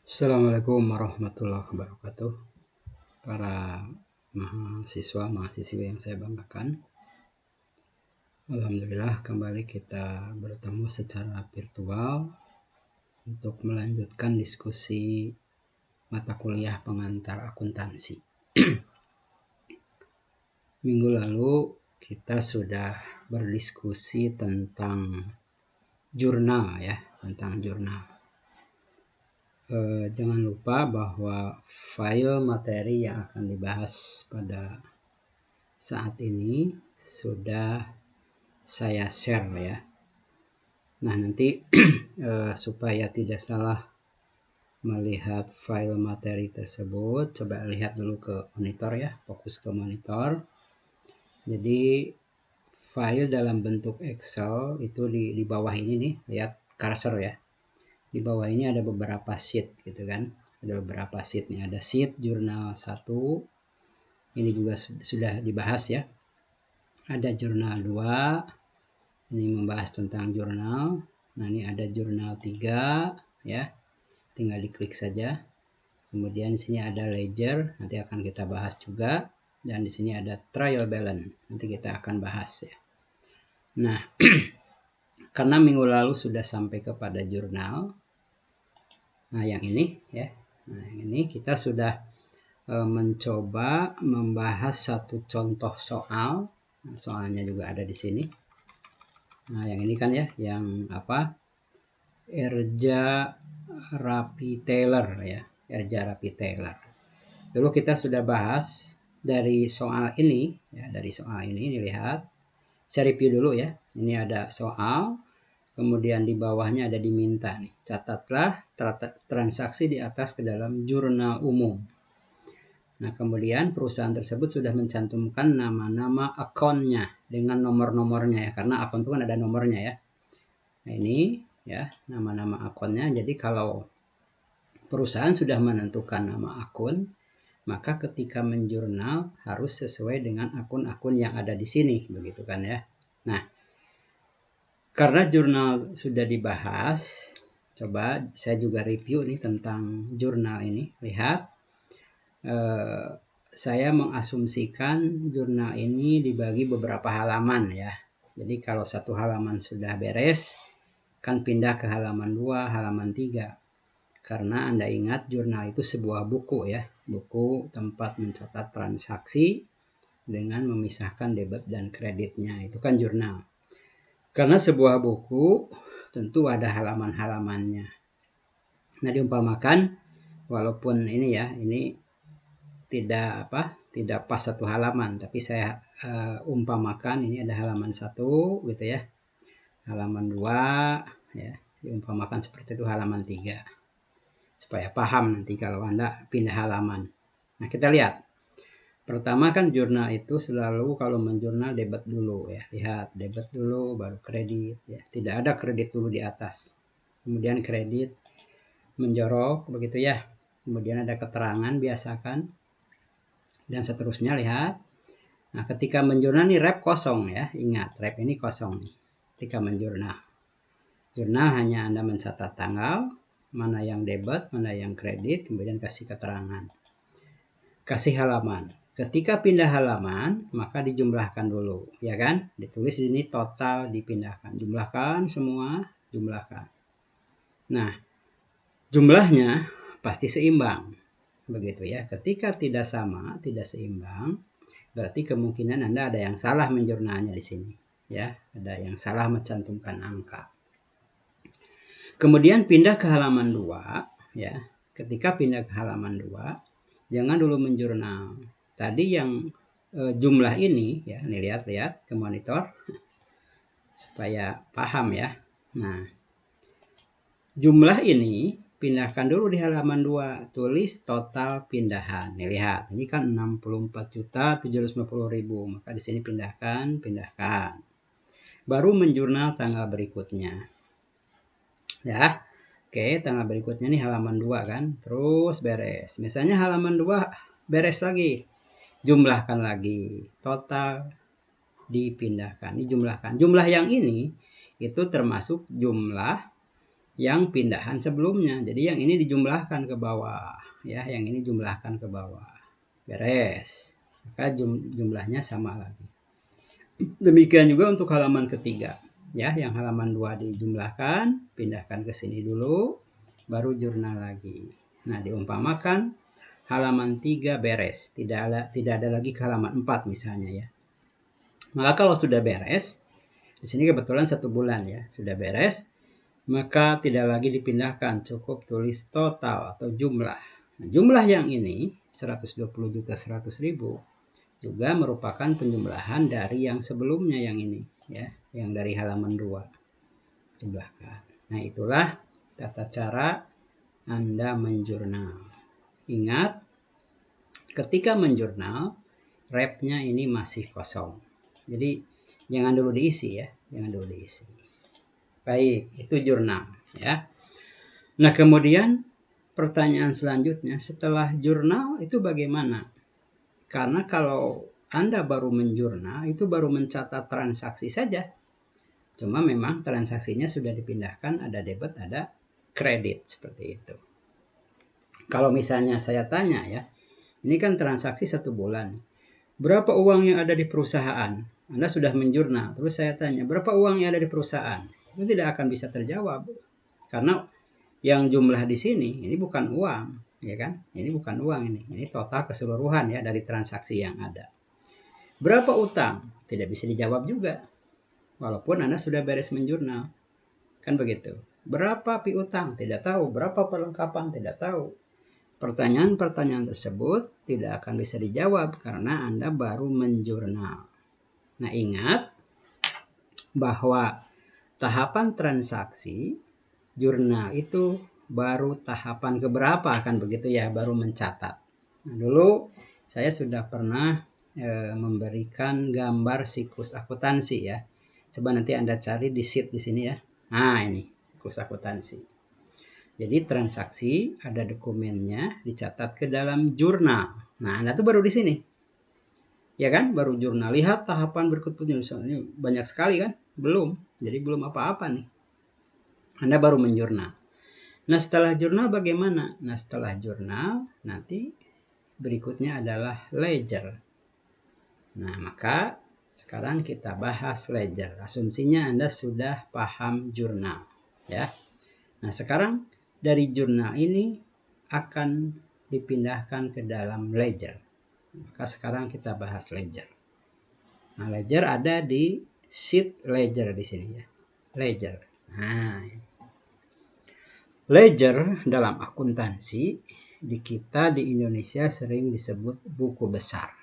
Assalamualaikum warahmatullahi wabarakatuh. Para mahasiswa-mahasiswi yang saya banggakan. Alhamdulillah kembali kita bertemu secara virtual untuk melanjutkan diskusi mata kuliah pengantar akuntansi. Minggu lalu kita sudah berdiskusi tentang jurnal ya, tentang jurnal. Jangan lupa bahwa file materi yang akan dibahas pada saat ini sudah saya share ya. Nah nanti supaya tidak salah melihat file materi tersebut, coba lihat dulu ke monitor ya, fokus ke monitor. Jadi file dalam bentuk Excel itu di bawah ini nih, lihat cursor ya. Di bawah ini ada beberapa sheet gitu kan. Ada beberapa sheet nih, ada sheet jurnal 1. Ini juga sudah dibahas ya. Ada jurnal 2. Ini membahas tentang jurnal. Nah, ini ada jurnal 3 ya. Tinggal diklik saja. Kemudian di sini ada ledger, nanti akan kita bahas juga. Dan di sini ada trial balance, nanti kita akan bahas ya. Nah, karena minggu lalu sudah sampai kepada jurnal. Nah, yang ini ya. Nah, ini kita sudah mencoba membahas satu contoh soal. Nah, soalnya juga ada di sini. Nah, yang ini kan ya, yang apa? Erja Rapi Taylor ya, Erja Rapi Taylor. Dulu kita sudah bahas dari soal ini ya, dari soal ini lihat. Saya review dulu ya. Ini ada soal, kemudian di bawahnya ada diminta nih, catatlah transaksi di atas ke dalam jurnal umum. Nah, kemudian perusahaan tersebut sudah mencantumkan nama-nama akunnya dengan nomor-nomornya ya, karena akun itu kan ada nomornya ya. Nah, ini ya, nama-nama akunnya. Jadi kalau perusahaan sudah menentukan nama akun, maka ketika menjurnal harus sesuai dengan akun-akun yang ada di sini, begitu kan ya. Nah, karena jurnal sudah dibahas, coba saya juga review nih tentang jurnal ini. Lihat, saya mengasumsikan jurnal ini dibagi beberapa halaman ya. Jadi kalau satu halaman sudah beres, kan pindah ke halaman 2, halaman 3. Karena Anda ingat jurnal itu sebuah buku ya, buku tempat mencatat transaksi dengan memisahkan debit dan kreditnya, itu kan jurnal. Karena sebuah buku tentu ada halaman-halamannya. Nah, diumpamakan walaupun ini ya, ini tidak pas satu halaman, tapi saya umpamakan ini ada halaman 1 gitu ya, halaman 2 ya, diumpamakan seperti itu halaman 3 supaya paham nanti kalau Anda pindah halaman. Nah, kita lihat pertama kan jurnal itu selalu kalau menjurnal debit dulu ya, lihat debit dulu baru kredit ya, tidak ada kredit dulu di atas, kemudian kredit menjorok begitu ya, kemudian ada keterangan biasakan dan seterusnya. Lihat, nah ketika menjurnal nih rep kosong ya, ingat rep ini kosong nih ketika menjurnal. Jurnal hanya Anda mencatat tanggal, mana yang debit, mana yang kredit, kemudian kasih keterangan, kasih halaman. Ketika pindah halaman maka dijumlahkan dulu ya kan, ditulis ini total, dipindahkan, jumlahkan semua, jumlahkan. Nah, jumlahnya pasti seimbang begitu ya. Ketika tidak sama, tidak seimbang, berarti kemungkinan Anda ada yang salah menjurnalnya di sini ya, ada yang salah mencantumkan angka. Kemudian pindah ke halaman 2 ya. Ketika pindah ke halaman 2, jangan dulu menjurnal. Tadi yang jumlah ini ya, nih lihat ke monitor supaya paham ya. Nah, jumlah ini pindahkan dulu di halaman 2, tulis total pindahan. Nih lihat, ini kan 64.750.000, maka di sini pindahkan. Baru menjurnal tanggal berikutnya. Ya. Oke, tanggal berikutnya nih halaman 2 kan, terus beres. Misalnya halaman 2 beres lagi, jumlahkan lagi, total dipindahkan, dijumlahkan. Jumlah yang ini itu termasuk jumlah yang pindahan sebelumnya. Jadi yang ini dijumlahkan ke bawah, ya, yang ini jumlahkan ke bawah. Beres. Maka jumlahnya sama lagi. Demikian juga untuk halaman ketiga. Ya, yang halaman 2 dijumlahkan, pindahkan ke sini dulu, baru jurnal lagi. Nah, diumpamakan halaman 3 beres, tidak ada lagi ke halaman 4 misalnya ya. Maka kalau sudah beres, di sini kebetulan 1 bulan ya, sudah beres, maka tidak lagi dipindahkan, cukup tulis total atau jumlah. Nah, jumlah yang ini 120.100.000 juga merupakan penjumlahan dari yang sebelumnya yang ini ya, yang dari halaman 2 jumlahkan. Nah, itulah tata cara Anda menjurnal. Ingat, ketika menjurnal, repnya ini masih kosong. Jadi jangan dulu diisi ya, jangan dulu diisi. Baik, itu jurnal ya. Nah, kemudian pertanyaan selanjutnya, setelah jurnal itu bagaimana? Karena kalau Anda baru menjurnal, itu baru mencatat transaksi saja. Cuma memang transaksinya sudah dipindahkan, ada debit, ada kredit, seperti itu. Kalau misalnya saya tanya ya, ini kan transaksi 1 bulan. Berapa uang yang ada di perusahaan? Anda sudah menjurnal, terus saya tanya, berapa uang yang ada di perusahaan? Itu tidak akan bisa terjawab. Karena yang jumlah di sini, ini bukan uang. Ya kan? Ini bukan uang ini total keseluruhan ya dari transaksi yang ada. Berapa utang? Tidak bisa dijawab juga. Walaupun Anda sudah beres menjurnal. Kan begitu. Berapa piutang? Tidak tahu. Berapa perlengkapan? Tidak tahu. Pertanyaan-pertanyaan tersebut tidak akan bisa dijawab karena Anda baru menjurnal. Nah, ingat bahwa tahapan transaksi jurnal itu baru tahapan keberapa, kan begitu ya, baru mencatat. Nah, dulu saya sudah pernah memberikan gambar siklus akuntansi ya. Coba nanti Anda cari di sheet di sini ya. Nah, ini siklus akuntansi. Jadi transaksi ada dokumennya dicatat ke dalam jurnal. Nah, Anda tuh baru di sini. Ya kan? Baru jurnal. Lihat tahapan berikutnya, misalnya banyak sekali kan? Belum. Jadi belum apa-apa nih. Anda baru menjurnal. Nah, setelah jurnal bagaimana? Nah, setelah jurnal nanti berikutnya adalah ledger. Nah, maka sekarang kita bahas ledger. Asumsinya Anda sudah paham jurnal, ya. Nah, sekarang dari jurnal ini akan dipindahkan ke dalam ledger. Maka sekarang kita bahas ledger. Nah, ledger ada di sheet ledger di sini ya. Ledger. Nah, ledger dalam akuntansi di kita di Indonesia sering disebut buku besar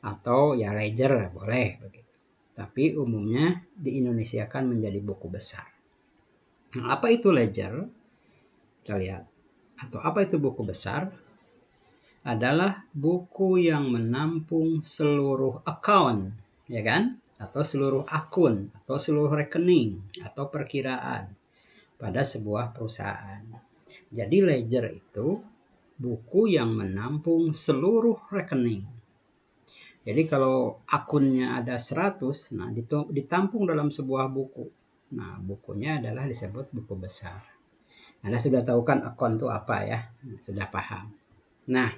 atau ya ledger boleh begitu. Tapi umumnya di Indonesia kan menjadi buku besar. Nah, apa itu ledger? Kita lihat. Atau apa itu buku besar? Adalah buku yang menampung seluruh account, ya kan? Atau seluruh akun, atau seluruh rekening, atau perkiraan pada sebuah perusahaan. Jadi ledger itu buku yang menampung seluruh rekening. Jadi kalau akunnya ada 100, nah ditampung dalam sebuah buku. Nah, bukunya adalah disebut buku besar. Anda sudah tahu kan akun itu apa ya? Sudah paham. Nah,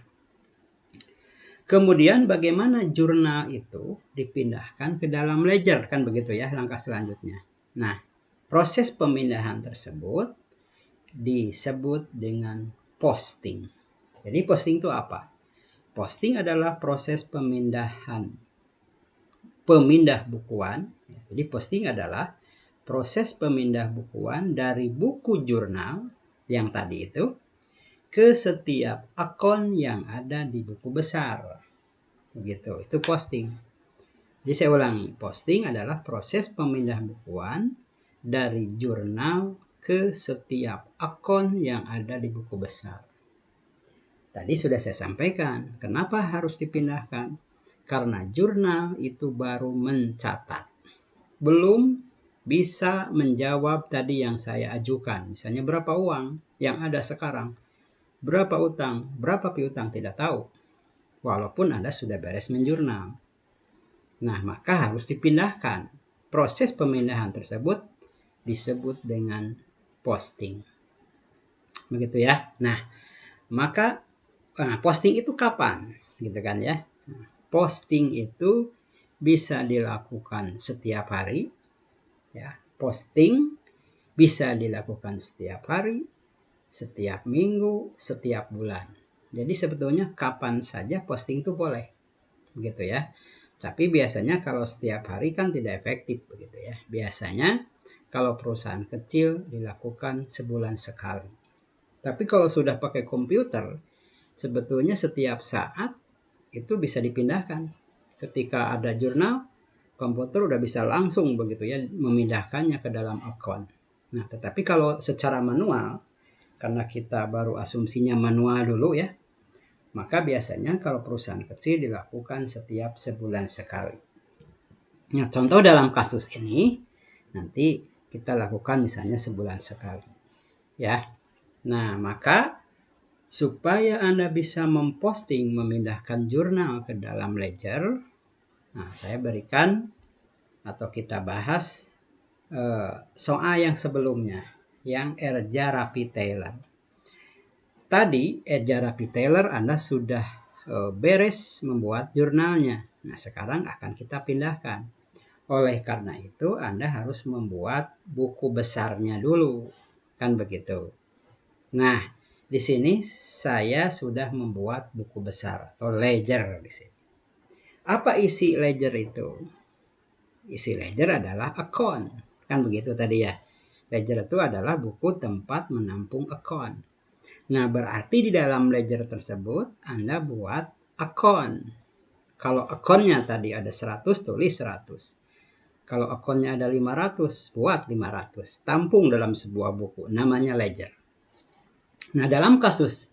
kemudian bagaimana jurnal itu dipindahkan ke dalam ledger, kan begitu ya langkah selanjutnya. Nah, proses pemindahan tersebut disebut dengan posting. Jadi posting itu apa? Posting adalah proses pemindah bukuan. Jadi posting adalah proses pemindah bukuan dari buku jurnal yang tadi itu ke setiap akun yang ada di buku besar. Begitu, itu posting. Jadi saya ulangi, posting adalah proses pemindah bukuan dari jurnal ke setiap akun yang ada di buku besar. Tadi sudah saya sampaikan, kenapa harus dipindahkan? Karena jurnal itu baru mencatat. Belum bisa menjawab tadi yang saya ajukan. Misalnya berapa uang yang ada sekarang? Berapa utang? Berapa piutang? Tidak tahu. Walaupun Anda sudah beres menjurnal. Nah, maka harus dipindahkan. Proses pemindahan tersebut disebut dengan posting. Begitu ya. Nah, maka posting itu kapan? Gitu kan ya. Posting itu bisa dilakukan setiap hari ya. Posting bisa dilakukan setiap hari, setiap minggu, setiap bulan. Jadi sebetulnya kapan saja posting itu boleh. Begitu ya. Tapi biasanya kalau setiap hari kan tidak efektif begitu ya. Biasanya kalau perusahaan kecil dilakukan sebulan sekali. Tapi kalau sudah pakai komputer, sebetulnya setiap saat itu bisa dipindahkan. Ketika ada jurnal, komputer udah bisa langsung begitu ya memindahkannya ke dalam akun. Nah, tetapi kalau secara manual, karena kita baru asumsinya manual dulu ya, maka biasanya kalau perusahaan kecil dilakukan setiap sebulan sekali. Nah, contoh dalam kasus ini, nanti kita lakukan misalnya sebulan sekali. Ya. Nah, maka supaya Anda bisa memposting, memindahkan jurnal ke dalam ledger, nah saya berikan atau kita bahas soal yang sebelumnya, yang Erja Rapi Taylor. Tadi Erja Rapi Taylor Anda sudah beres membuat jurnalnya. Nah, sekarang akan kita pindahkan. Oleh karena itu, Anda harus membuat buku besarnya dulu. Kan begitu. Nah, di sini saya sudah membuat buku besar atau ledger di sini. Apa isi ledger itu? Isi ledger adalah akun. Kan begitu tadi ya. Ledger itu adalah buku tempat menampung akun. Nah, berarti di dalam ledger tersebut Anda buat akun. Kalau akunnya tadi ada 100, tulis 100. Kalau akunnya ada 500, buat 500. Tampung dalam sebuah buku, namanya ledger. Nah, dalam kasus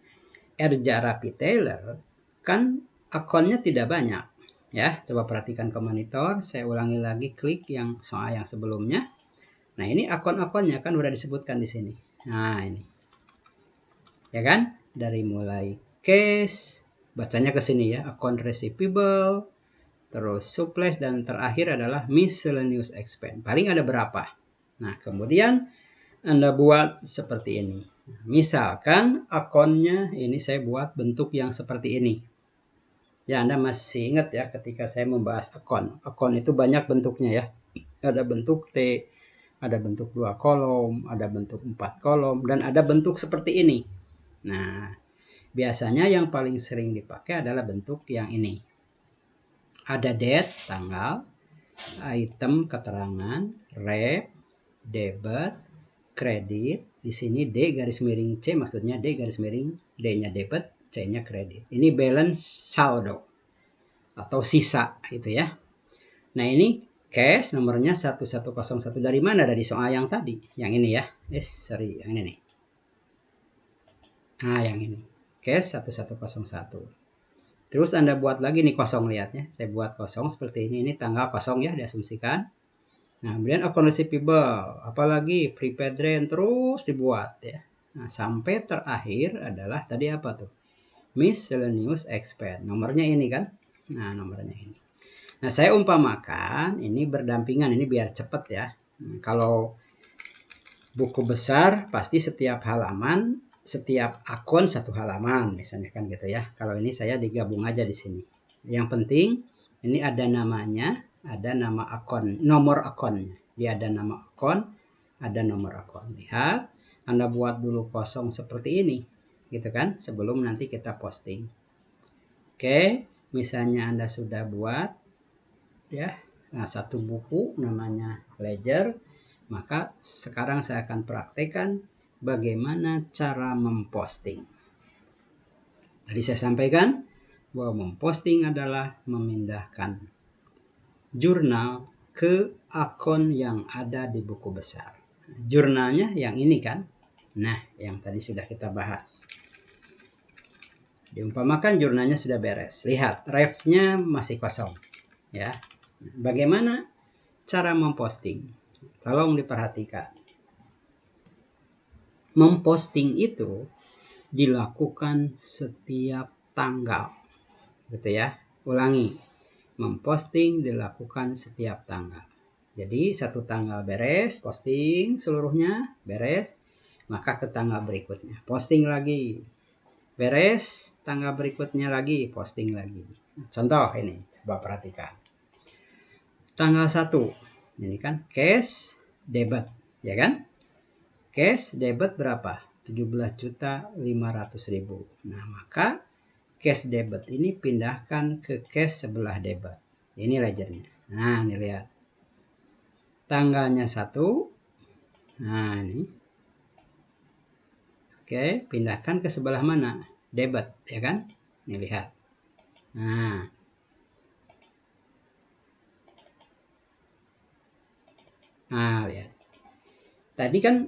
Erja Rapi Taylor, kan akunnya tidak banyak. Ya, coba perhatikan ke monitor. Saya ulangi lagi, klik yang soal yang sebelumnya. Nah, ini akun-akunnya kan udah disebutkan di sini. Nah, ini. Ya kan? Dari mulai case, bacanya ke sini ya, akun receivable, terus supplies, dan terakhir adalah miscellaneous expense. Paling ada berapa? Nah, kemudian Anda buat seperti ini. Misalkan akunnya ini saya buat bentuk yang seperti ini. Ya, Anda masih ingat ya ketika saya membahas akun. Akun itu banyak bentuknya ya. Ada bentuk T, ada bentuk 2 kolom, ada bentuk 4 kolom, dan ada bentuk seperti ini. Nah, biasanya yang paling sering dipakai adalah bentuk yang ini. Ada date, tanggal, item, keterangan, rep, debit, kredit. Di sini D garis miring C, maksudnya D garis miring D-nya debit, C-nya kredit. Ini balance saldo atau sisa itu ya. Nah, ini cash nomornya 1101. Dari mana? Dari soal yang tadi. Yang ini ya. Yang ini nih. Nah, yang ini. Cash 1101. Terus Anda buat lagi nih kosong, lihatnya. Saya buat kosong seperti ini. Ini tanggal kosong ya, diasumsikan. Nah, kemudian akun receivable, apalagi prepaid rent, terus dibuat ya. Nah, sampai terakhir adalah tadi apa tuh? Miscellaneous expense. Nomornya ini kan? Nah, nomornya ini. Nah, saya umpamakan ini berdampingan, ini biar cepat ya. Kalau buku besar pasti setiap halaman, setiap akun satu halaman misalnya kan gitu ya. Kalau ini saya digabung aja di sini. Yang penting ini ada namanya, ada nama akun, nomor akunnya. Dia ada nama akun, ada nomor akun. Lihat, Anda buat dulu kosong seperti ini, gitu kan, sebelum nanti kita posting. Oke, misalnya Anda sudah buat, ya, nah, satu buku namanya ledger, maka sekarang saya akan praktekkan bagaimana cara memposting. Tadi saya sampaikan bahwa memposting adalah memindahkan jurnal ke akun yang ada di buku besar. Jurnalnya yang ini kan? Nah, yang tadi sudah kita bahas. Diumpamakan jurnalnya sudah beres. Lihat, refnya masih kosong. Ya. Bagaimana cara memposting? Tolong diperhatikan. Memposting itu dilakukan setiap tanggal. Gitu ya. Ulangi. Memposting dilakukan setiap tanggal. Jadi satu tanggal beres, posting seluruhnya beres. maka ke tanggal berikutnya. Posting lagi. Beres, tanggal berikutnya lagi, posting lagi. Contoh ini, coba perhatikan. Tanggal 1, ini kan cash debit, ya kan? Cash debit berapa? 17.500.000. Nah, maka cash debit ini pindahkan ke cash sebelah debit. Ini ledgernya. Nah, ini lihat. Tanggalnya 1. Nah, ini. Oke, pindahkan ke sebelah mana? Debit, ya kan? Ini lihat. Nah. Nah, lihat. Tadi kan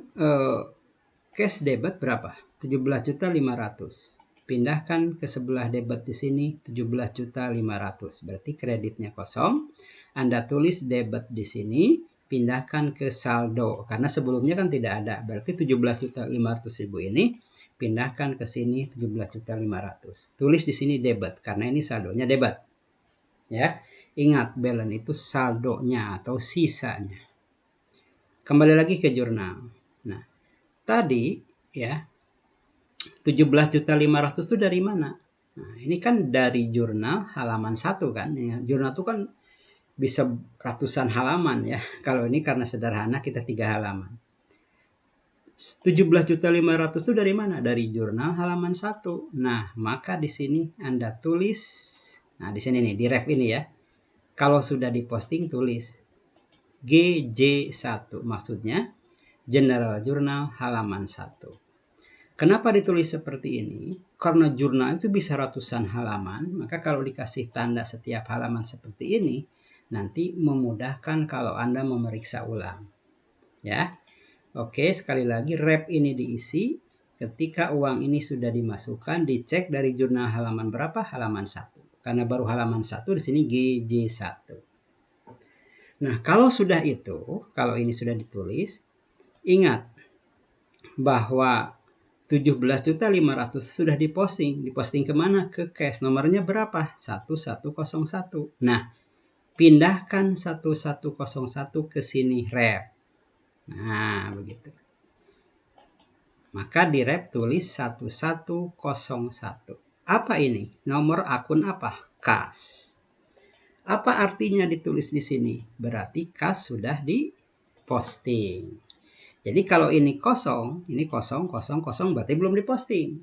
cash debit berapa? 17.500. Pindahkan ke sebelah debit di sini 17.500. Berarti kreditnya kosong. Anda tulis debit di sini, pindahkan ke saldo karena sebelumnya kan tidak ada. Berarti 17.500.000 ini pindahkan ke sini 17.500. Tulis di sini debit karena ini saldonya debit. Ya. Ingat, balance itu saldonya atau sisanya. Kembali lagi ke jurnal. Nah, tadi ya 17.500 itu dari mana? Nah, ini kan dari jurnal halaman 1 kan. Ya, jurnal itu kan bisa ratusan halaman ya. Kalau ini karena sederhana kita 3 halaman. 17.500 itu dari mana? Dari jurnal halaman 1. Nah, maka di sini Anda tulis. Nah, di sini nih, di ref ini ya. Kalau sudah diposting tulis GJ1. Maksudnya General Journal halaman 1. Kenapa ditulis seperti ini? Karena jurnal itu bisa ratusan halaman, maka kalau dikasih tanda setiap halaman seperti ini, nanti memudahkan kalau Anda memeriksa ulang. Ya. Oke, sekali lagi rep ini diisi. Ketika uang ini sudah dimasukkan, dicek dari jurnal halaman berapa? Halaman 1. Karena baru halaman 1 di sini GJ1. Nah, kalau sudah itu, kalau ini sudah ditulis, ingat bahwa 17.500 sudah diposting. Diposting kemana? Ke cash. Nomornya berapa? 1101. Nah, pindahkan 1101 ke sini rep. Nah, begitu. Maka di rep tulis 1101. Apa ini? Nomor akun apa? Kas. Apa artinya ditulis di sini? Berarti kas sudah diposting. Jadi kalau ini kosong, berarti belum diposting.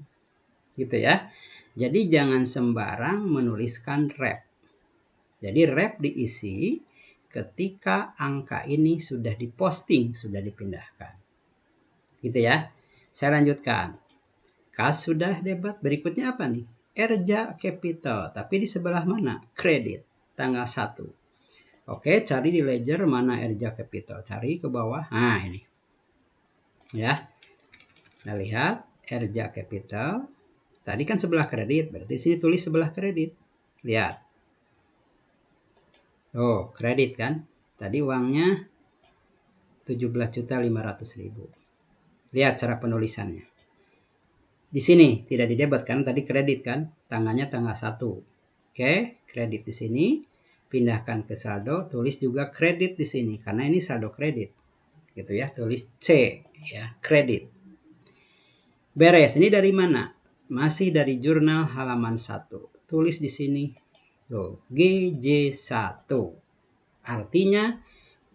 Gitu ya. Jadi jangan sembarang menuliskan rep. Jadi rep diisi ketika angka ini sudah diposting, sudah dipindahkan. Gitu ya. Saya lanjutkan. Kas sudah debit, berikutnya apa nih? Erja Capital, tapi di sebelah mana? Kredit, tanggal 1. Oke, cari di ledger mana Erja Capital. Cari ke bawah. Nah, ini. Ya, kita lihat Erja Capital tadi kan sebelah kredit, berarti sini tulis sebelah kredit. Lihat, oh kredit kan, tadi uangnya 17.500.000. Lihat cara penulisannya. Di sini tidak didebet kan, tadi kredit kan, tanggalnya tanggal 1. Oke, kredit di sini, pindahkan ke saldo, tulis juga kredit di sini karena ini saldo kredit. Gitu ya, tulis C ya, kredit. Beres, ini dari mana? Masih dari jurnal halaman 1. Tulis di sini. Tuh, GJ1. Artinya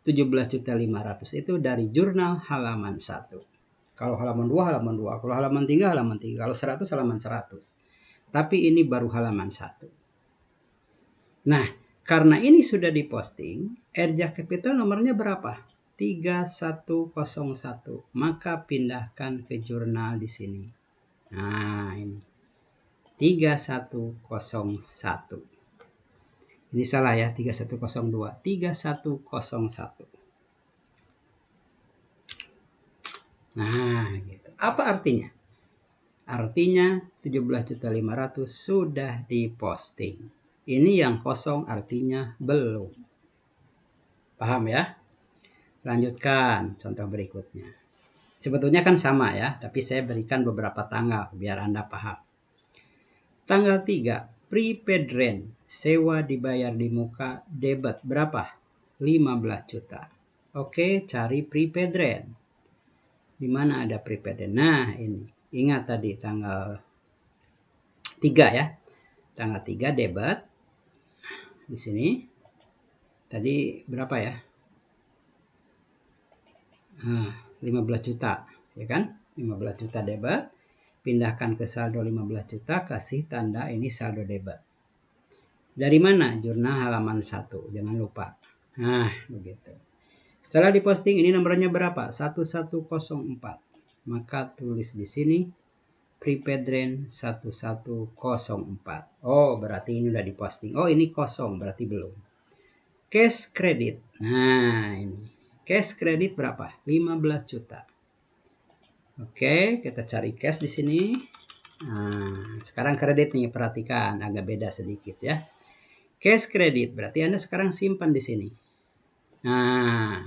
17.500 itu dari jurnal halaman 1. Kalau halaman 2, halaman 2. Kalau halaman 3, halaman 3. Kalau 100, halaman 100. Tapi ini baru halaman 1. Nah, karena ini sudah diposting, Erja Capital nomornya berapa? 3101. Maka pindahkan ke jurnal di sini. Nah, ini 3101. Ini salah ya, 3102. 3101. Nah, gitu. Apa artinya? Artinya 17.500 sudah diposting. Ini yang kosong artinya belum. Paham ya? Lanjutkan contoh berikutnya. Sebetulnya kan sama ya, tapi saya berikan beberapa tanggal biar Anda paham. Tanggal 3, prepaid rent, sewa dibayar di muka, debit berapa? 15 juta. Oke, cari prepaid rent. Di mana ada prepaid? Nah, ini. Ingat tadi tanggal 3 ya. Tanggal 3 debit. Di sini. Tadi berapa ya? 15 juta, ya kan? 15 juta debit. Pindahkan ke saldo 15 juta, kasih tanda ini saldo debit. Dari mana? Jurnal halaman 1, jangan lupa. Nah, begitu. Setelah diposting, ini nomornya berapa? 1104. Maka tulis di sini prepaid drain 1104. Oh, berarti ini udah diposting. Oh, ini kosong, berarti belum. Cash credit. Nah, ini. Cash credit berapa? 15 juta. Oke, kita cari cash di sini. Nah, sekarang kredit nih, perhatikan agak beda sedikit ya. Cash credit berarti Anda sekarang simpan di sini. Nah,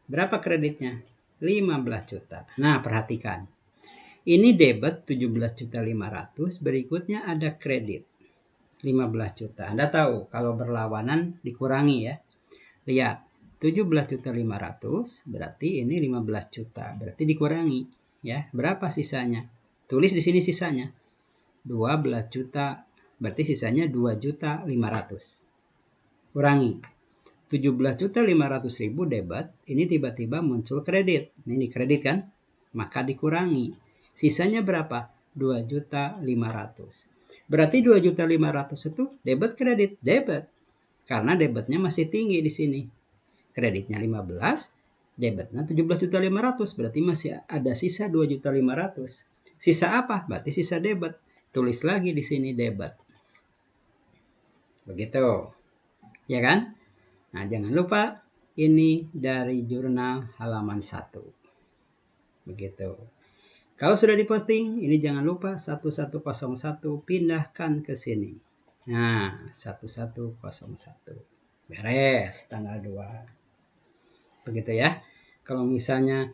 berapa kreditnya? 15 juta. Nah, perhatikan. Ini debit 17.500.000, berikutnya ada kredit 15 juta. Anda tahu kalau berlawanan dikurangi ya. Lihat, 17.500.000 berarti ini 15 juta. Berarti dikurangi ya. Berapa sisanya? Tulis di sini sisanya. 12 juta. Berarti sisanya 2.500.000. Kurangi. 17.500.000 debit, ini tiba-tiba muncul kredit. Ini kredit kan? Maka dikurangi. Sisanya berapa? 2.500.000. Berarti 2.500.000 itu debit kredit? Debit. Karena debitnya masih tinggi di sini. Kreditnya 15, debitnya 17.500.000. Berarti masih ada sisa 2.500.000. Sisa apa? Berarti sisa debit. Tulis lagi di sini debit. Begitu. Ya kan? Nah, jangan lupa ini dari jurnal halaman 1. Begitu. Kalau sudah diposting, ini jangan lupa 1101 pindahkan ke sini. Nah, 1101. Beres tanggal 2. Begitu ya. Kalau misalnya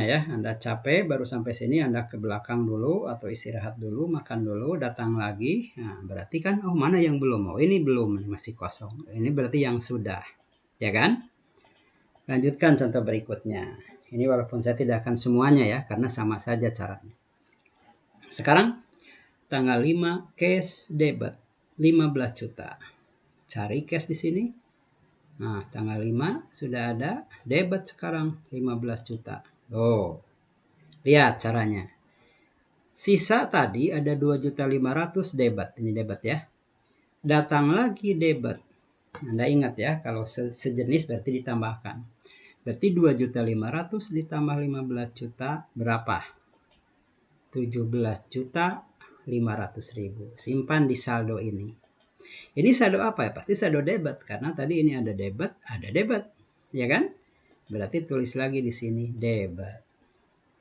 ya Anda capek baru sampai sini, Anda ke belakang dulu atau istirahat dulu, makan dulu, datang lagi. Nah, berarti kan mana yang belum? Oh, ini belum, masih kosong. Ini berarti yang sudah. Ya kan? Lanjutkan contoh berikutnya. Ini walaupun saya tidak akan semuanya ya, karena sama saja caranya. Sekarang tanggal 5 cash debit 15 juta. Cari cash di sini. Nah, tanggal 5 sudah ada debit sekarang 15 juta. Oh, lihat caranya. Sisa tadi ada 2.500.000 debit. Ini debit ya. Datang lagi debit. Anda ingat ya, kalau sejenis berarti ditambahkan. Berarti 2.500.000 ditambah 15 juta berapa? 17.500.000. Simpan di saldo ini. Ini saldo apa ya? Pasti saldo debit karena tadi ini ada debit, ya kan? Berarti tulis lagi di sini debit.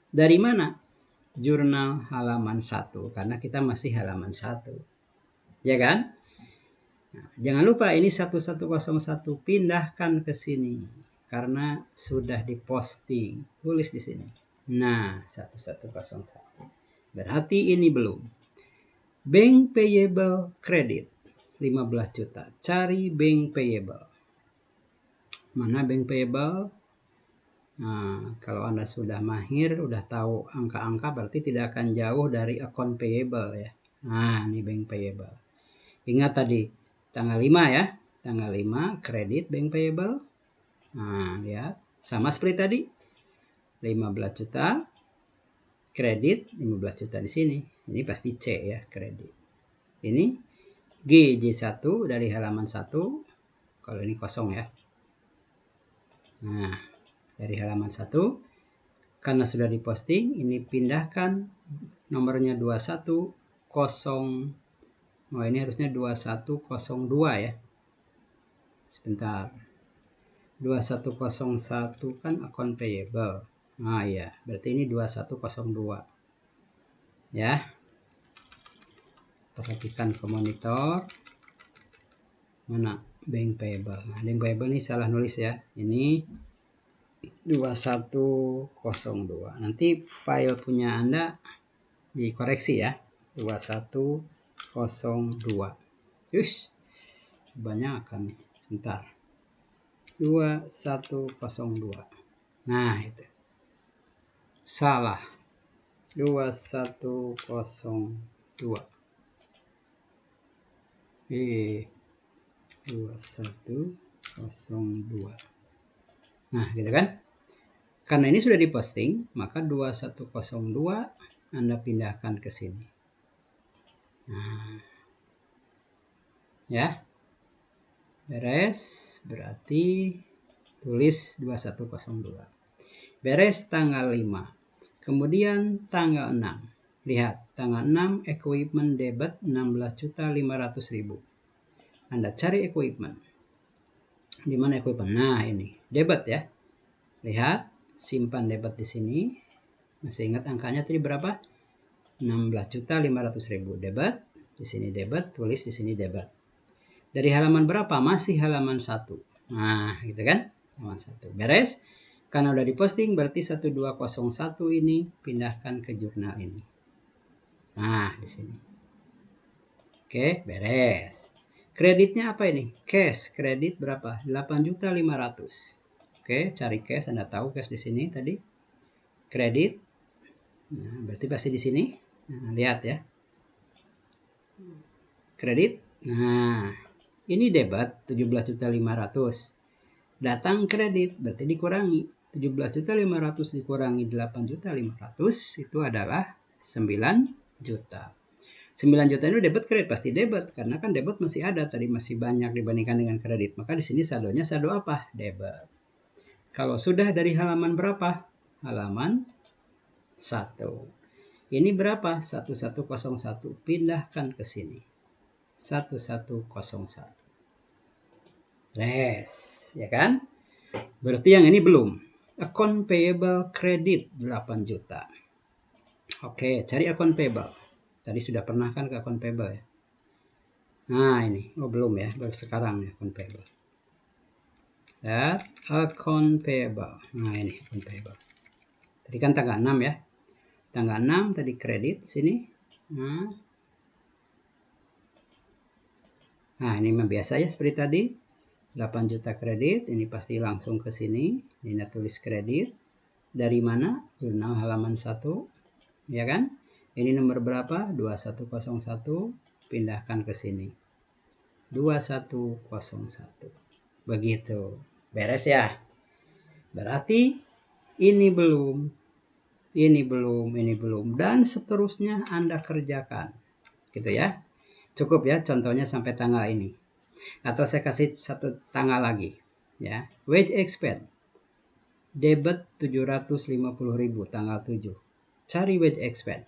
Dari mana? Jurnal halaman 1 karena kita masih halaman 1. Ya kan? Nah, jangan lupa ini 1101 pindahkan ke sini karena sudah diposting. Tulis di sini. Nah, 1101. Berarti ini belum. Bank payable credit 15 juta. Cari bank payable. Mana bank payable? Nah, kalau Anda sudah mahir, udah tahu angka-angka, berarti tidak akan jauh dari account payable ya. Nah, ini bank payable. Ingat tadi, tanggal 5 ya. Tanggal 5, kredit bank payable. Nah, lihat. Sama seperti tadi. 15 juta. Kredit 15 juta di sini. Ini pasti C ya, kredit. Ini GJ1 dari halaman 1. Kalau ini kosong ya. Nah, dari halaman 1 karena sudah diposting, ini pindahkan nomornya 2100. Oh, ini harusnya 2102 ya. Sebentar. 2101 kan account payable. Nah, iya, berarti ini 2102. Ya. Perhatikan ke monitor. Mana bank payable? Nah, bank payable ini salah nulis ya. Ini 2102. Nanti file punya Anda dikoreksi ya. 2102. Yush. Banyak kan nih. Sebentar. 2102. Nah, itu. salah. 2102. 2102. Nah, gitu kan? Karena ini sudah diposting, maka 2102 Anda pindahkan ke sini. Nah, ya. Beres, berarti tulis 2102. Beres tanggal 5. Kemudian tanggal 6. Lihat, tanggal 6 equipment debit 16.500.000. Anda cari equipment. Di mana equipment? Nah, ini debit ya. Lihat, simpan debit di sini. Masih ingat angkanya tadi berapa? 16.500.000 debit. Di sini debit, tulis di sini debit. Dari halaman berapa? Masih halaman 1. Nah, gitu kan? Halaman 1. Beres. Karena udah diposting, berarti 1201 ini pindahkan ke jurnal ini. Nah, di sini. Oke, beres. Kreditnya apa ini? Cash, kredit berapa? 8.500. Oke, cari cash. Anda tahu cash di sini tadi. Kredit. Nah, berarti pasti di sini. Nah, lihat ya. Kredit. Nah, ini debit 17.500. Datang kredit berarti dikurangi 17.500 dikurangi 8.500 itu adalah 9 juta. 9 juta ini debit kredit pasti debit karena kan debit masih ada tadi masih banyak dibandingkan dengan kredit. Maka di sini saldonya saldo apa? Debit. Kalau sudah dari halaman berapa? Halaman 1. Ini berapa? 1101. Pindahkan ke sini. 1101. Yes, ya kan? Berarti yang ini belum. Account payable credit 8 juta. Oke, cari account payable. Tadi sudah pernah kan ke account payable ya? Nah, ini. Oh, belum ya. Baru sekarang ya account payable. Lihat, account payable. Nah, ini account payable. Tadi kan tanggal 6 ya. Tanggal 6 tadi kredit sini. Nah, ini mah biasa ya seperti tadi. 8 juta kredit, ini pasti langsung ke sini. Ini tulis kredit. Dari mana? Jurnal halaman 1. Ya kan? Ini nomor berapa? 2101. Pindahkan ke sini. 2101. Begitu. Beres ya? Berarti ini belum. Ini belum, ini belum. Dan seterusnya Anda kerjakan. Gitu ya. Cukup ya contohnya sampai tanggal ini. Atau saya kasih satu tanggal lagi. Ya. Wage expense. Debit 750.000 tanggal 7. Cari wage expense.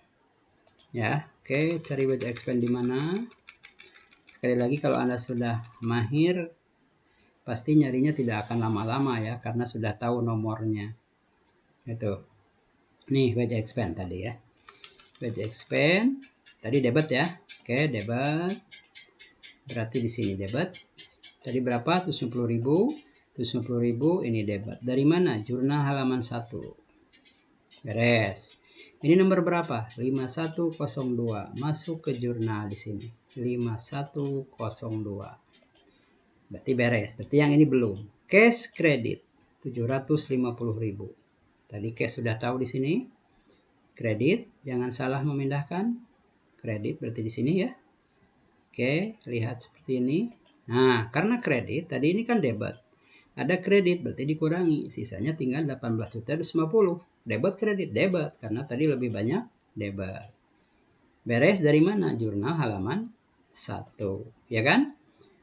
Ya, oke, cari wage expense di mana? Sekali lagi kalau Anda sudah mahir pasti nyarinya tidak akan lama-lama ya karena sudah tahu nomornya. Itu. Nih wage expense tadi ya. Wage expense tadi debit ya. Oke, debit. Berarti di sini debit. Tadi berapa? 70.000. 70.000 ini debit. Dari mana? Jurnal halaman 1. Beres. Ini nomor berapa? 5102. Masuk ke jurnal di sini. 5102. Berarti beres. Berarti yang ini belum. Cash kredit 750.000. Tadi cash sudah tahu di sini. Kredit, jangan salah memindahkan. Kredit berarti di sini ya. Oke, lihat seperti ini. Nah, karena kredit tadi ini kan debit. Ada kredit berarti dikurangi. Sisanya tinggal 18.250. Debit kredit debit karena tadi lebih banyak debit. Beres dari mana? Jurnal halaman 1. Ya kan?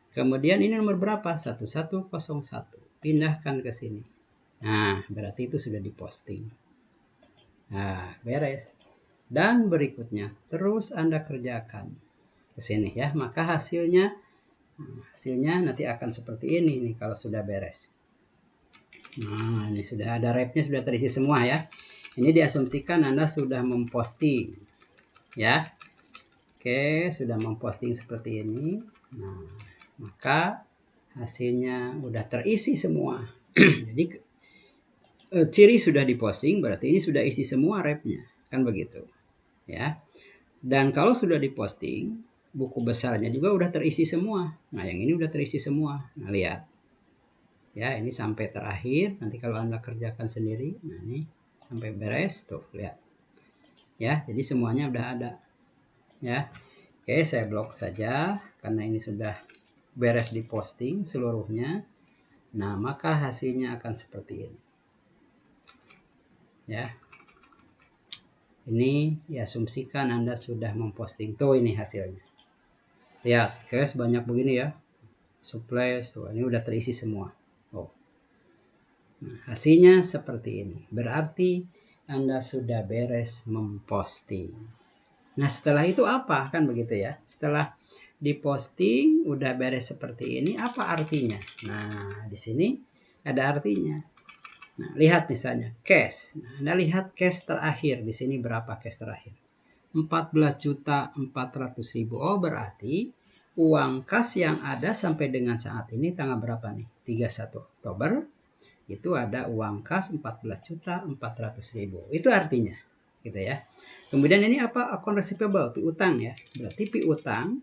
Kemudian ini nomor berapa? 1101. Pindahkan ke sini. Nah, berarti itu sudah diposting. Nah, beres. Dan berikutnya terus Anda kerjakan ke sini ya. Maka hasilnya nanti akan seperti ini nih kalau sudah beres. Nah, ini sudah ada repnya sudah terisi semua ya. Ini diasumsikan Anda sudah memposting. Ya. Oke, sudah memposting seperti ini. Nah, maka hasilnya udah terisi semua. Jadi ciri sudah diposting berarti ini sudah isi semua repnya. Kan begitu. Ya. Dan kalau sudah diposting, buku besarnya juga udah terisi semua. Nah, yang ini udah terisi semua. Nah, lihat. Ya, ini sampai terakhir. Nanti kalau Anda kerjakan sendiri. Nah, ini sampai beres tuh, lihat ya. Jadi semuanya udah ada ya. Oke, saya blok saja karena ini sudah beres diposting seluruhnya. Nah, maka hasilnya akan seperti ini ya. Ini diasumsikan Anda sudah memposting. Tuh ini hasilnya. Lihat, cash banyak begini ya. Supply, tuh ini udah terisi semua. Oh. Nah, hasilnya seperti ini. Berarti Anda sudah beres memposting. Nah, setelah itu apa? Kan begitu ya. Setelah diposting udah beres seperti ini, apa artinya? Nah, di sini ada artinya. Nah, lihat misalnya cash. Nah, Anda lihat cash terakhir di sini berapa cash terakhir? 14.400.000. Oh, berarti uang kas yang ada sampai dengan saat ini tanggal berapa nih? 31 Oktober. Itu ada uang kas 14.400.000. Itu artinya, gitu ya. Kemudian ini apa? Account receivable, piutang ya. Berarti piutang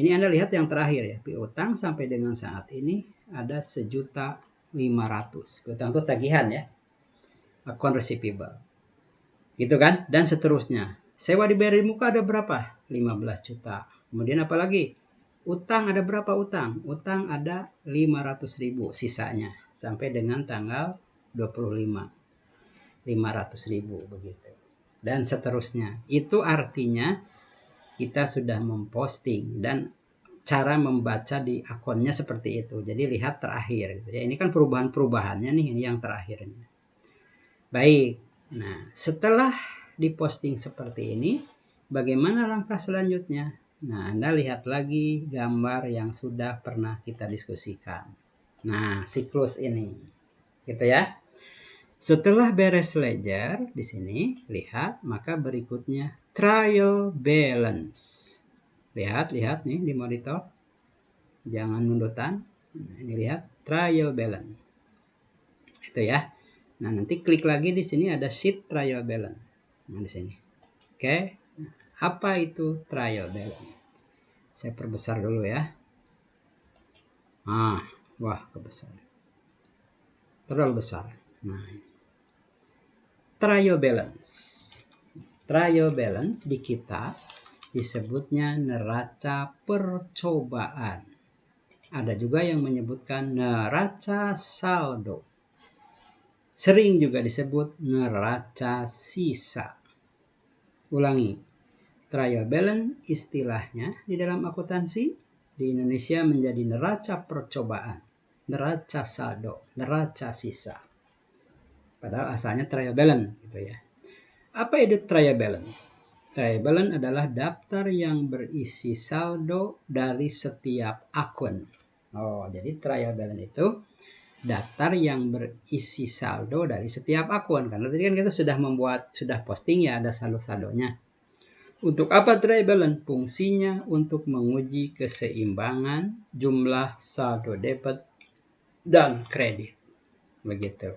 ini Anda lihat yang terakhir ya. Piutang sampai dengan saat ini ada 1.500.000. Piutang itu tagihan ya. Account receivable. Gitu kan? Dan seterusnya. Sewa dibayar di muka ada berapa? 15 juta. Kemudian apa lagi? Utang ada berapa utang? Utang ada 500.000 sisanya sampai dengan tanggal 25. 500.000 begitu. Dan seterusnya. Itu artinya kita sudah memposting dan cara membaca di akunnya seperti itu. Jadi lihat terakhir gitu ya. Ini kan perubahan-perubahannya nih, ini yang terakhir. Baik. Nah, setelah diposting seperti ini, bagaimana langkah selanjutnya? Nah, Anda lihat lagi gambar yang sudah pernah kita diskusikan. Nah, siklus ini. Gitu ya. Setelah beres ledger di sini, lihat, maka berikutnya trial balance. Lihat nih di monitor. Jangan mundutan. Nah, ini lihat trial balance. Itu ya. Nah, nanti klik lagi di sini ada sheet trial balance. Nah, di sini. Oke. Nah, apa itu trial balance? Saya perbesar dulu ya. Wah, kebesaran. Terlalu besar. Nah, trial balance. Trial balance di kita disebutnya neraca percobaan. Ada juga yang menyebutkan neraca saldo. Sering juga disebut neraca sisa. Ulangi, trial balance istilahnya di dalam akuntansi di Indonesia menjadi neraca percobaan, neraca saldo, neraca sisa. Padahal asalnya trial balance gitu ya. Apa itu trial balance? Trial balance adalah daftar yang berisi saldo dari setiap akun. Oh, jadi trial balance itu daftar yang berisi saldo dari setiap akun. Karena tadi kan kita sudah posting ya, ada saldo-saldonya. Untuk apa trial balance? Fungsinya untuk menguji keseimbangan jumlah saldo debit dan kredit. Begitu.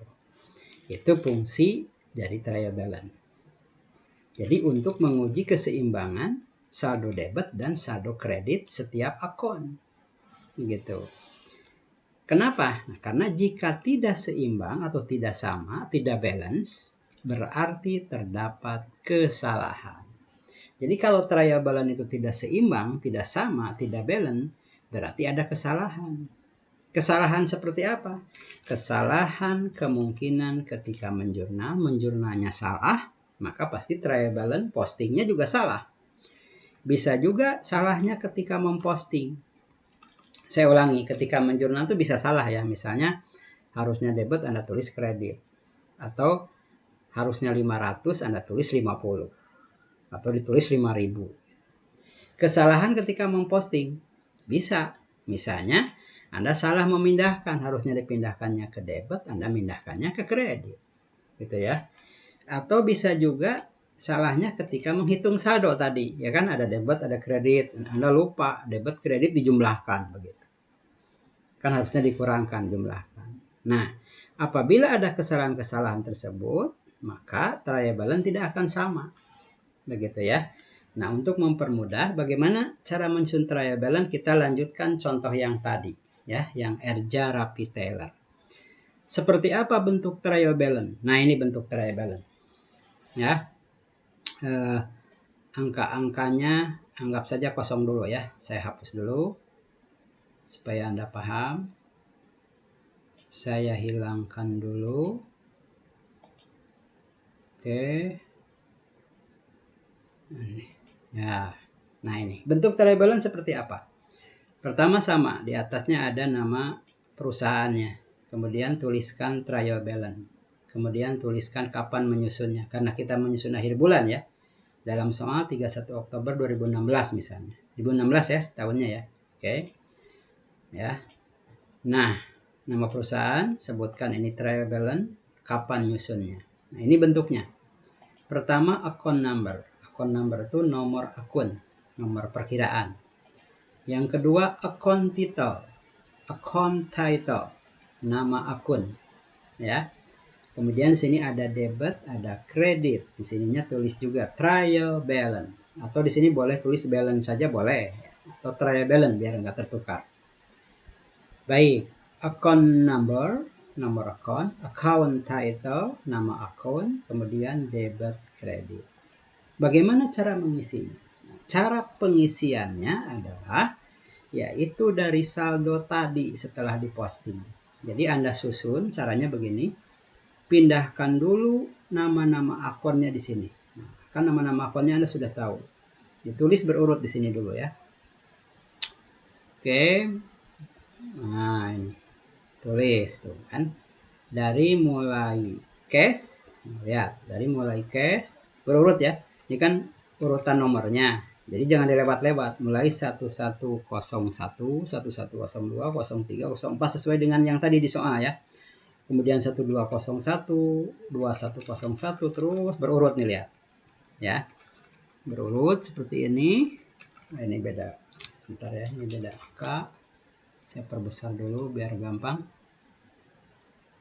Itu fungsi dari trial balance. Jadi untuk menguji keseimbangan saldo debit dan saldo kredit setiap akun. Begitu. Kenapa? Nah, karena jika tidak seimbang atau tidak sama, tidak balance, berarti terdapat kesalahan. Jadi kalau trial balance itu tidak seimbang, tidak sama, tidak balance, berarti ada kesalahan. Kesalahan seperti apa? Kesalahan kemungkinan ketika menjurnalnya salah, maka pasti trial balance postingnya juga salah. Bisa juga salahnya ketika memposting. Saya ulangi, ketika menjurnal itu bisa salah ya. Misalnya harusnya debit Anda tulis kredit. Atau harusnya 500 Anda tulis 50. Atau ditulis 5.000. Kesalahan ketika memposting bisa. Misalnya Anda salah memindahkan, harusnya dipindahkannya ke debit, Anda mindahkannya ke kredit. Gitu ya. Atau bisa juga salahnya ketika menghitung saldo tadi, ya kan ada debit, ada kredit, Anda lupa debit kredit dijumlahkan begitu. Kan harusnya dikurangkan jumlahkan. Nah, apabila ada kesalahan-kesalahan tersebut, maka trial balance tidak akan sama. Begitu ya. Nah, untuk mempermudah bagaimana cara menyusun trial balance, kita lanjutkan contoh yang tadi ya, yang Erja Rapi Taylor. Seperti apa bentuk trial balance? Nah, ini bentuk trial balance. Ya. Angka-angkanya anggap saja kosong dulu ya. Saya hapus dulu supaya Anda paham. Saya hilangkan dulu. Oke. Ya. Nah, ini bentuk trial balance seperti apa? Pertama sama, di atasnya ada nama perusahaannya. Kemudian tuliskan trial balance. Kemudian tuliskan kapan menyusunnya. Karena kita menyusun akhir bulan ya. Dalam soal 31 Oktober 2016 misalnya. 2016 ya tahunnya ya. Oke. Ya. Nah, nama perusahaan, sebutkan ini trial balance, kapan nyusunnya. Nah, ini bentuknya. Pertama, account number. Account number itu nomor akun, nomor perkiraan. Yang kedua, account title. Account title, nama akun. Ya. Kemudian di sini ada debit, ada kredit. Di sininya tulis juga trial balance. Atau di sini boleh tulis balance saja boleh. Atau trial balance biar nggak tertukar. Baik, account number, nomor akun, account title, nama akun, kemudian debit kredit. Bagaimana cara mengisinya? Cara pengisiannya adalah yaitu dari saldo tadi setelah diposting. Jadi Anda susun caranya begini. Pindahkan dulu nama-nama akunnya di sini. Nah, kan nama-nama akunnya Anda sudah tahu. Ditulis berurut di sini dulu ya. Oke. Nah, ini. Tulis tuh kan. Dari mulai cash, lihat, dari mulai cash berurut ya. Ini kan urutan nomornya. Jadi jangan dilewat-lewat. Mulai 1101, 1102, 03, 04 sesuai dengan yang tadi di soal ya. Kemudian 1201, 2101 terus berurut nih lihat. Ya. Berurut seperti ini. Nah, ini beda. Sebentar ya, ini beda angka. Saya perbesar dulu biar gampang.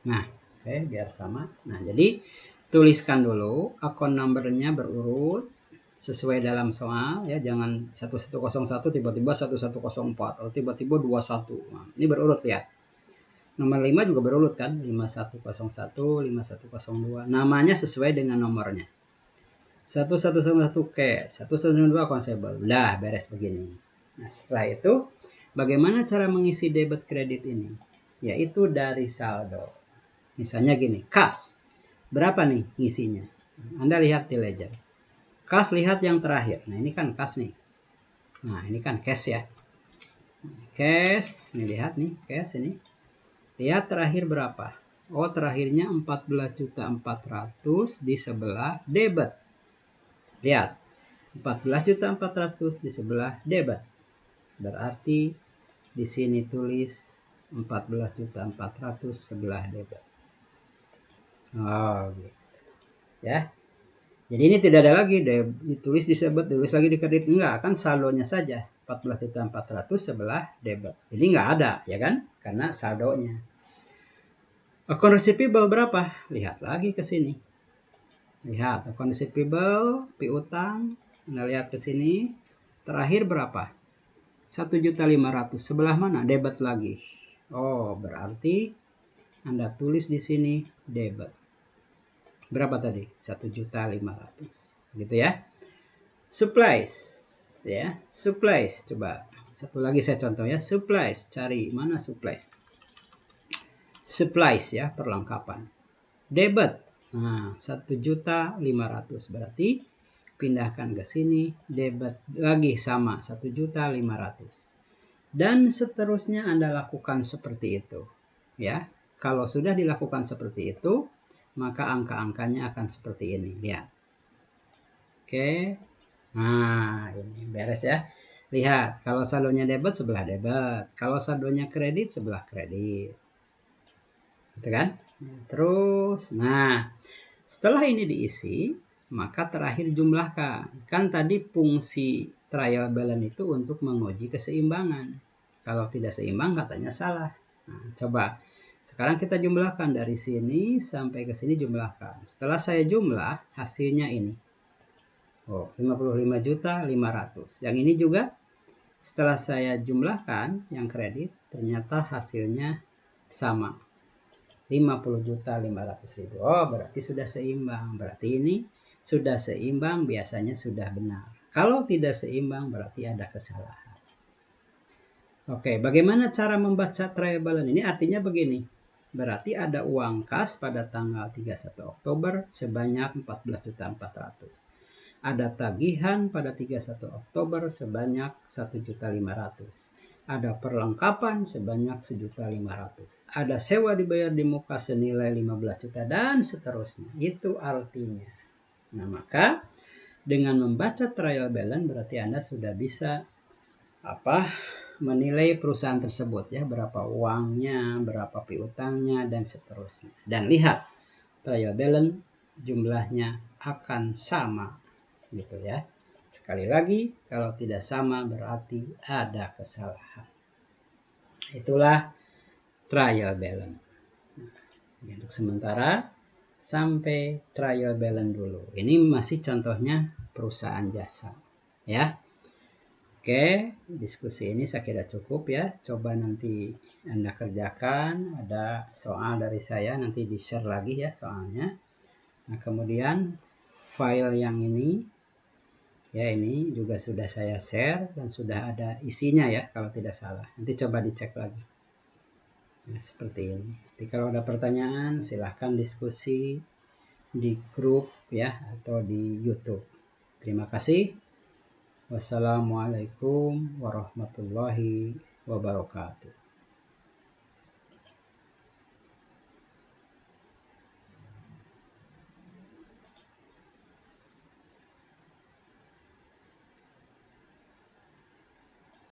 Nah, oke, biar sama. Nah, jadi tuliskan dulu akun numbernya berurut sesuai dalam soal ya, jangan 1101 tiba-tiba 1104 atau tiba-tiba 21. Nah, ini berurut lihat. Nomor 5 juga berurut kan, 5101, 5102. Namanya sesuai dengan nomornya. 1101 cash, 1102 konsebel. Udah beres begini. Nah, setelah itu bagaimana cara mengisi debit kredit ini? Yaitu dari saldo. Misalnya gini, kas. Berapa nih ngisinya? Anda lihat di ledger. Kas lihat yang terakhir. Nah, ini kan kas nih. Nah, ini kan cash ya. Cash, ini lihat nih, cash ini. Lihat terakhir berapa? Oh, terakhirnya 14.400.000 di sebelah debit. Lihat. 14.400.000 di sebelah debit. Berarti di sini tulis 14.400.000 sebelah debit. Oh, gitu. Ya. Jadi ini tidak ada lagi ditulis di debit, tulis lagi di kredit, enggak, kan saldonya saja 14.400.000 sebelah debit. Jadi enggak ada, ya kan? Karena saldonya. Account receivable berapa? Lihat lagi ke sini. Lihat account receivable, piutang, Anda lihat ke sini. Terakhir berapa? 1.500.000. Sebelah mana? Debit lagi. Oh, berarti Anda tulis di sini debit. Berapa tadi? 1.500.000. Gitu ya. Supplies ya. Supplies coba. Satu lagi saya contoh ya. Supplies, cari mana supplies? Supplies ya, perlengkapan. Debit. Nah, 1.500.000 berarti pindahkan ke sini, debit lagi sama 1.500.000. Dan seterusnya Anda lakukan seperti itu. Ya. Kalau sudah dilakukan seperti itu, maka angka-angkanya akan seperti ini. Lihat. Oke. Nah, ini beres ya. Lihat, kalau saldonya debit sebelah debit. Kalau saldonya kredit sebelah kredit. Gitu kan? Terus, nah, setelah ini diisi, maka terakhir jumlahkan. Kan tadi fungsi trial balance itu untuk menguji keseimbangan. Kalau tidak seimbang katanya salah. Nah, coba. Sekarang kita jumlahkan dari sini sampai ke sini jumlahkan. Setelah saya jumlah, hasilnya ini. Oh, 55.500.000. Yang ini juga setelah saya jumlahkan yang kredit, ternyata hasilnya sama. 50.500.000. Oh, berarti sudah seimbang. Berarti ini sudah seimbang, biasanya sudah benar. Kalau tidak seimbang berarti ada kesalahan. Oke, bagaimana cara membaca trial balance ini? Artinya begini. Berarti ada uang kas pada tanggal 31 Oktober sebanyak 14.400.000. Ada tagihan pada 31 Oktober sebanyak 1.500.000. Ada perlengkapan sebanyak 1.500.000. Ada sewa dibayar di muka senilai 15 juta dan seterusnya. Itu artinya. Nah, maka dengan membaca trial balance berarti Anda sudah bisa menilai perusahaan tersebut ya, berapa uangnya, berapa piutangnya dan seterusnya. Dan lihat trial balance jumlahnya akan sama gitu ya. Sekali lagi, kalau tidak sama berarti ada kesalahan. Itulah trial balance. Untuk sementara sampai trial balance dulu. Ini masih contohnya perusahaan jasa ya. Oke, diskusi ini saya kira cukup ya. Coba nanti Anda kerjakan, ada soal dari saya nanti di-share lagi ya soalnya. Nah, kemudian file yang ini ya, ini juga sudah saya share dan sudah ada isinya ya kalau tidak salah. Nanti coba dicek lagi. Nah, seperti ini. Jadi kalau ada pertanyaan silahkan diskusi di grup ya atau di YouTube. Terima kasih. Wassalamualaikum warahmatullahi wabarakatuh.